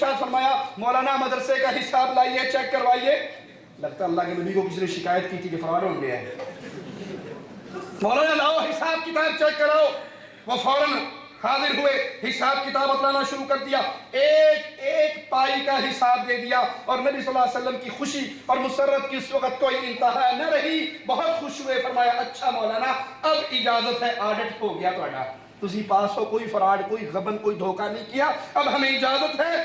इरशाद फरमाया, मौलाना मदरसे का हिसाब लाइए, चेक करवाइए। लगता अल्लाह के नबी को किसी ने शिकायत की थी कि फरार हो गया है। मौलाना लाओ हिसाब किताब चेक कराओ। वो फौरन हाजिर हुए, हिसाब किताब बतलाना शुरू कर दिया, एक एक पाई का हिसाब दे दिया। और नबी सल्लल्लाहु अलैहि वसल्लम की खुशी और मुसर्रत की उस वक्त कोई इंतहा न रही, बहुत खुश हुए। फरमाया, अच्छा मौलाना अब इजाजत है, ऑडिट हो गया ਤੁਹਾਡਾ, ਤੁਸੀਂ पास हो, कोई फराड, कोई गबन, कोई धोखा नहीं किया, अब हमें इजाजत है।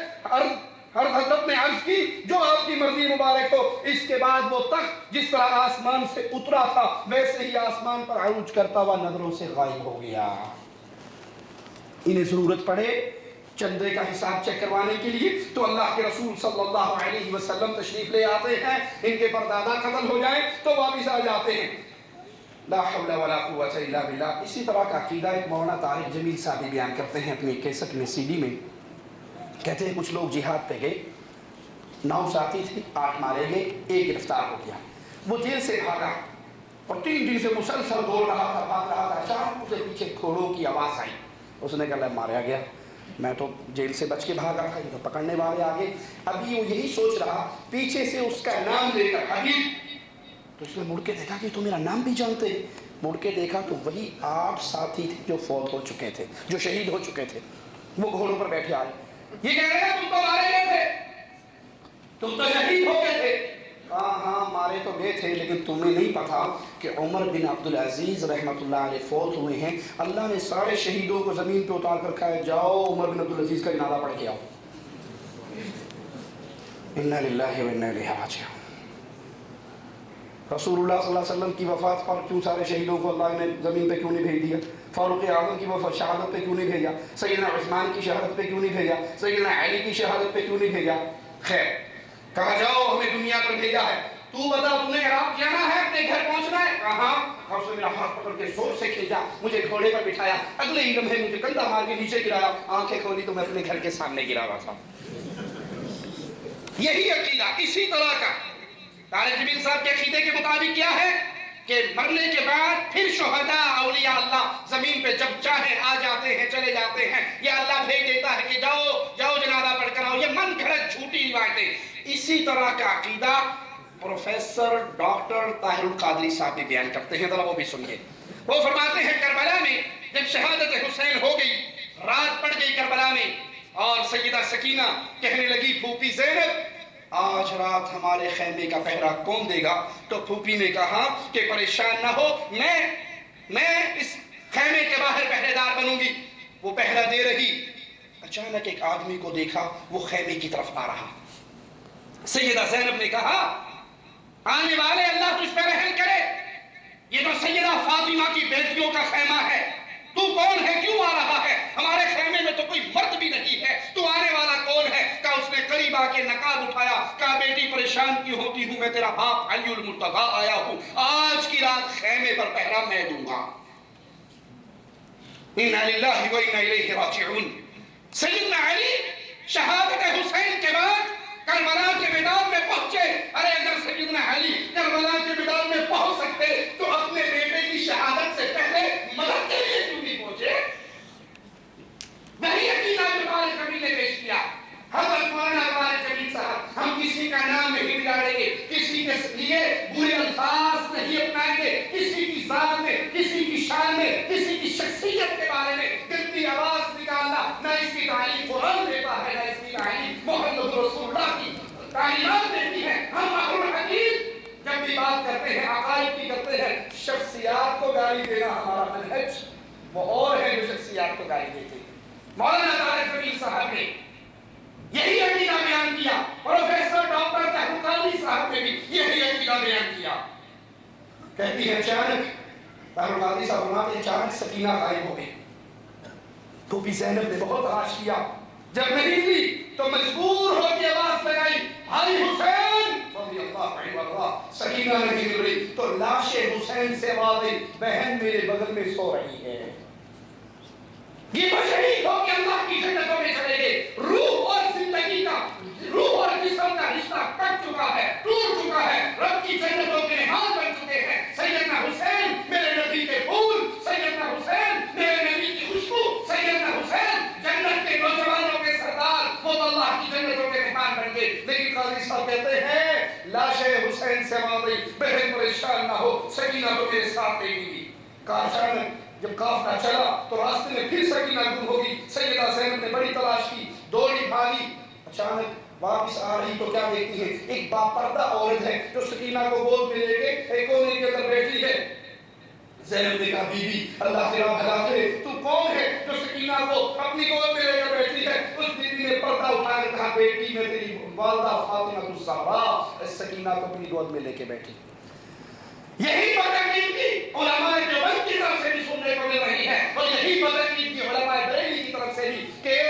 हर हजरत ने अर्ज की, जो आपकी मर्जी मुबारक हो। इसके बाद वो तख्त जिस तरह आसमान से उतरा था वैसे ही आसमान पर अरूज करता हुआ नजरों से गायब हो गया। इन्हें जरूरत पड़े चंदे का हिसाब चेक करवाने के लिए तो अल्लाह के रसूल सल्लल्लाहु अलैहि वसल्लम तशरीफ ले आते हैं। इनके परदादा कत्ल हो जाए तो वापिस आ जाते हैं। ला हौला वला कुव्वता इल्ला बिल्लाह। इसी तरह का अकीदा एक मौलाना तारिक जमील साहब बयान करते हैं अपनी कैसेट में, सीडी में। कहते हैं कुछ लोग जिहाद पे गए, 9 साथी थे, 8 मारे गए, 1 गिरफ्तार हो गया। वो जेल से भागा और 3 दिन से मुसलसल दौड़ रहा था, भाग रहा था। अचानक उसे पीछे घोड़ों की आवाज़ आई। उसने कहा मारा गया, मैं तो जेल से बच के भागा था, ये तो पकड़ने वाले आ गए। अभी वो यही सोच रहा, पीछे से उसका नाम लेकर हबीब, तो उसने मुड़ के देखा कि तो मेरा नाम भी जानते। मुड़ के देखा तो वही 8 साथी थे जो फौत हो चुके थे, जो शहीद हो चुके थे। वो घोड़ों पर बैठे आए, ये कह रहे हैं तुम तो मारे गए थे, तुम तो शहीद हो गए थे। हाँ मारे तो गए थे, लेकिन तुम्हें नहीं पता कि उमर बिन अब्दुल अजीज रहमतुल्लाह अलैह फौत हुए हैं। अल्लाह ने सारे शहीदों को जमीन पे उतार कर कहा, जाओ उमर बिन अब्दुल अजीज का जनाजा पढ़ के आओ। इन्ना लिल्लाहि व इन्ना इलैहि राजिऊन। रसूलुल्लाह सल्लल्लाहु अलैहि वसल्लम की वफात पर क्यों सारे शहीदों को अल्लाह ने ज़मीन पे क्यों नहीं भेज दिया? फारूक आज़म की वफात शहादत पे क्यों नहीं भेजा? सैयदना उस्मान की शहादत पे क्यों नहीं भेजा? सैयदना अली की शहादत पे क्यों नहीं भेजा? खैर, कहा जाओ हमें दुनिया पर भेजा है, तू बता तूने इराक जाना है, अपने घर पहुंचना है? कहा। और उसने मेरा हाथ पकड़ के जोर से खींचा, मुझे घोड़े पर बिठाया, अगले ही लम्हे मुझे कंधा मार के नीचे गिराया। आंखें खोली तो मैं अपने घर के सामने गिरा हुआ था। यही अकीदा, इसी तरह का तारिक जमील साहब के अकीदे के मुताबिक क्या है कि मरने के बाद फिर शुहदा औलिया अल्लाह जमीन पे जब चाहे आ जाते हैं, चले जाते हैं, या अल्लाह भेज देता है कि जाओ जाओ जनाजा पढ़कर आओ। ये मन घड़त झूठी रिवायतें। इसी तरह का अकीदा प्रोफेसर डॉक्टर ताहिरुल कादरी साहब भी बयान करते हैं, जरा वो भी सुनिए। वो फरमाते हैं करबला में जब शहादत हुसैन हो गई, रात पड़ गई करबला में, और सैयदा सकीना कहने लगी फूफी ज़ैनब आज रात हमारे खैमे का पहरा कौन देगा? तो फूफी ने कहा कि परेशान ना हो, मैं इस खैमे के बाहर पहरेदार बनूंगी। वो पहरा दे रही, अचानक एक आदमी को देखा, वो खैमे की तरफ आ रहा। सैयदा ज़ैनब ने कहा आने वाले अल्लाह तुझ पर रहम करे, ये तो सैयदा फातिमा की बेटियों का खैमा है, तू कौन है, क्यों आ रहा है? हमारे खैमे में तो कोई मर्द भी नहीं है, तू आने वाला कौन है? कहा उसने करीब आके नकाब उठाया, कहा बेटी परेशान क्यों होती हूँ, मैं तेरा बाप अलीउल मुर्तज़ा आया हूँ, आज की रात खैमे पर पहरा मैं दूंगा। इन्ना लिल्लाहि व इन्ना इलैहि राजिऊन। सैयदना अली शहादत हुसैन के बाद करबला के मैदान में पहुंचे। अरे अगर सैयदना अली करबला के मैदान में पहुंच सकते तो अपने बेटे की शहादत से पहले मदद के लिए क्यों नहीं पहुंचे? वही अकीदा जो तारिक जमील ने पेश किया। हज़रत मौलाना तारिक जमील साहब, हम किसी का नाम नहीं बिगाड़ेंगे, किसी के लिए बुरे अल्फाज नहीं अपनाएंगे, किसी की जात में, किसी की शान में, किसी की शख्सियत के बारे में गंदी आवाज निकालना न इसकी तालीम कुरान देता है, न इसकी तालीम मोहम्मद रसूलुल्लाह की तालीमात देती है। हम अहलुल हदीस जब भी बात करते हैं, अकायद की करते हैं, शख्सियात को गाली देना हमारा मनहज वो और है जो शख्सियात को गाली देते हैं। मौलाना तारिक जमील साहब ने यही अकीदा बयान किया, प्रोफेसर डॉक्टर ताहिरुल कादरी साहब ने भी यही अकीदा बयान किया। कहती है अचानक ताहिरुल कादरी साहब फरमाते अचानक सकीना गायब हो गई। तो भी ज़ैनब ने बहुत तलाश किया, जब नहीं मिली तो मजबूर होकर आवाज लगाई भाई हुसैन रज़ियल्लाहु अन्हु। सकीना नहीं मिल रही तो लाशे हुसैन से आवाज आई बहन मेरे बगल में सो रही है। ये तो शहीद हो के अल्लाह की जन्नतों में चले गए। रूह और जिंदगी का, रूह और जिस्म का रिश्ता कट चुका है, टूट चुका है, रब की जन्नतों के हाल बन चुके हैं। सैयदना हुसैन मेरे नबी के फूल, सैयदना हुसैन मेरे नबी की खुशबू, सैयदना हुसैन जन्नत के नौजवानों के सरदार, वो तो अल्लाह اللہ کی جنتوں کے مہمان بن گئے. لیکن قاضی صاحب کہتے ہیں لاش حسین سے ماضی بہن پریشان نہ ہو, سکینہ تو میرے ساتھ رہے گی. اچانک جب قافلہ چلا تو راستے میں پھر سکینہ گم ہوگی. سیدہ زینب نے بڑی تلاش کی, دوڑی بھاگی. اچانک واپس آ رہی تو کیا دیکھتی ہے, ایک باپردہ عورت ہے جو سکینہ کو گود میں لے کے ایک کونے کے اندر بیٹھی ہے. زینب نے کہا بی بی اللہ تیرا بھلا کرے, تو کون ہے جو سکینہ کو اپنی گود میں لے کر بیٹھی ہے؟ اس بی بی نے پردہ اٹھا کے کہا بیٹی میں تیری والدہ فاطمہ الزہرا سکینہ کو اپنی گود میں لے کے بیٹھی. یہی بدعقیدگی علماء دیوبند کی طرف سے بھی سننے کو مل رہی ہے, اور یہی بدعقیدگی علماء بریلوی کی طرف سے بھی کہ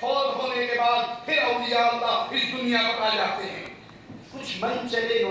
فوت ہونے کے بعد پھر اولیاء اللہ اس دنیا پر آ جاتے ہیں. کچھ من چلے